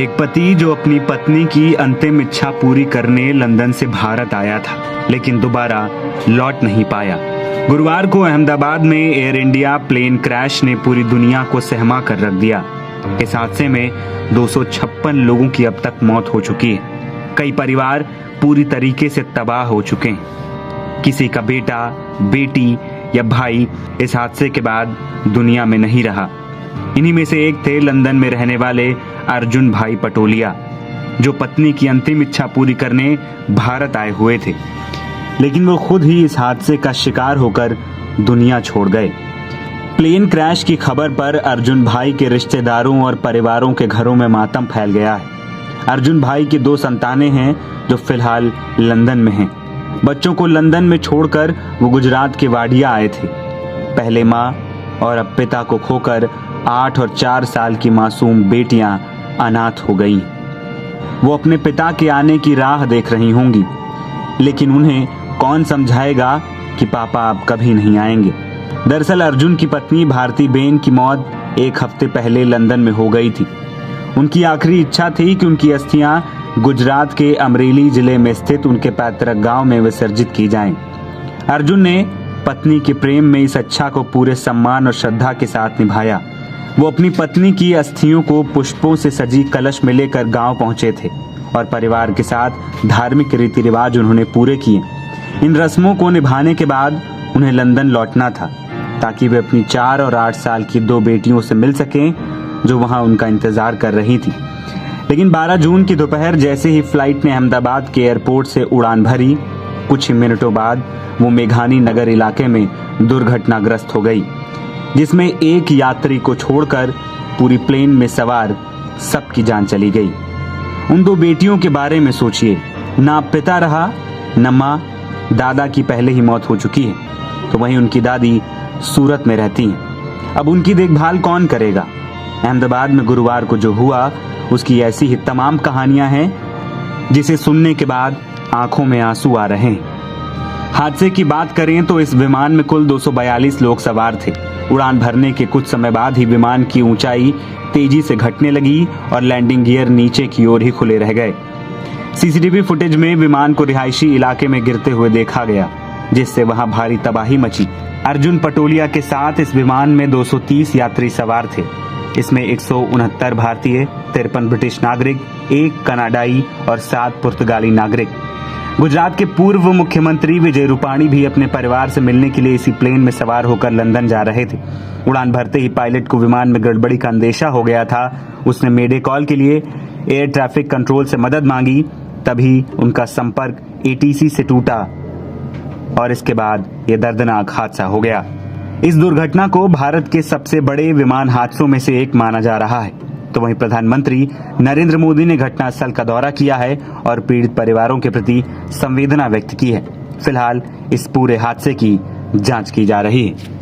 एक पति जो अपनी पत्नी की अंतिम इच्छा पूरी करने लंदन से भारत आया था, लेकिन दोबारा लौट नहीं पाया। गुरुवार को अहमदाबाद में एयर इंडिया प्लेन क्रैश ने पूरी दुनिया को सहमा कर रख दिया। इस हादसे में 256 लोगों की अब तक मौत हो चुकी है। कई परिवार पूरी तरीके से तबाह हो चुके हैं। किसी का बेटा, बेटी या भाई इस हादसे के बाद दुनिया में नहीं रहा। इन्हीं में से एक थे लंदन में रहने वाले अर्जुन भाई पटोलिया, जो पत्नी की अंतिम इच्छा पूरी करने भारत आए हुए थे, लेकिन वो खुद ही इस हादसे का शिकार होकर दुनिया छोड़ गए। प्लेन क्रैश की खबर पर अर्जुन भाई के रिश्तेदारों और परिवारों के घरों में मातम फैल गया है। अर्जुन भाई की 2 संतानें हैं जो फिलहाल लंदन में हैं। बच्चों को लंदन में छोड़कर वो गुजरात के वाडिया आए थे। पहले माँ और अब पिता को खोकर 8 और 4 साल की मासूम बेटियां अनाथ हो गईं। वो अपने पिता के आने की राह देख रही होंगी, लेकिन उन्हें कौन समझाएगा कि पापा अब कभी नहीं आएंगे। दरअसल अर्जुन की पत्नी भारती बेन की मौत 1 हफ्ते पहले लंदन में हो गई थी। उनकी आखिरी इच्छा थी कि उनकी अस्थियां गुजरात के अमरेली जिले में स्थित उनके पैतृक गांव में विसर्जित की जाएं। अर्जुन ने पत्नी के प्रेम में इस इच्छा को पूरे सम्मान और श्रद्धा के साथ निभाया। वो अपनी पत्नी की अस्थियों को पुष्पों से सजी कलश में लेकर गांव पहुंचे थे और परिवार के साथ धार्मिक रीति रिवाज उन्होंने पूरे किए। इन रस्मों को निभाने के बाद उन्हें लंदन लौटना था, ताकि वे अपनी 4 और 8 साल की 2 बेटियों से मिल सकें, जो वहां उनका इंतजार कर रही थी। लेकिन 12 जून की दोपहर जैसे ही फ्लाइट ने अहमदाबाद के एयरपोर्ट से उड़ान भरी, कुछ ही मिनटों बाद वो मेघानी नगर इलाके में दुर्घटनाग्रस्त हो गई, जिसमें एक यात्री को छोड़कर पूरी प्लेन में सवार सबकी जान चली गई। उन 2 बेटियों के बारे में सोचिए, ना पिता रहा, न माँ। दादा की पहले ही मौत हो चुकी है, तो वहीं उनकी दादी सूरत में रहती हैं। अब उनकी देखभाल कौन करेगा? अहमदाबाद में गुरुवार को जो हुआ, उसकी ऐसी ही तमाम कहानियां हैं, जिसे सुनने के बाद आंखों में आंसू आ रहे हैं। हादसे की बात करें तो इस विमान में कुल 242 लोग सवार थे। उड़ान भरने के कुछ समय बाद ही विमान की ऊंचाई तेजी से घटने लगी और लैंडिंग गियर नीचे की ओर ही खुले रह गए। सीसीटीवी फुटेज में विमान को रिहायशी इलाके में गिरते हुए देखा गया, जिससे वहां भारी तबाही मची। अर्जुन पटोलिया के साथ इस विमान में 230 यात्री सवार थे। इसमें 169 भारतीय, 53 ब्रिटिश नागरिक, 1 कनाडाई और 7 पुर्तगाली नागरिक। गुजरात के पूर्व मुख्यमंत्री विजय रूपाणी भी अपने परिवार से मिलने के लिए इसी प्लेन में सवार होकर लंदन जा रहे थे। उड़ान भरते ही पायलट को विमान में गड़बड़ी का अंदेशा हो गया था। उसने मेडे कॉल के लिए एयर ट्रैफिक कंट्रोल से मदद मांगी, तभी उनका संपर्क एटीसी से टूटा और इसके बाद यह दर्दनाक हादसा हो गया। इस दुर्घटना को भारत के सबसे बड़े विमान हादसों में से एक माना जा रहा है। तो वहीं प्रधानमंत्री नरेंद्र मोदी ने घटनास्थल का दौरा किया है और पीड़ित परिवारों के प्रति संवेदना व्यक्त की है। फिलहाल इस पूरे हादसे की जांच की जा रही है।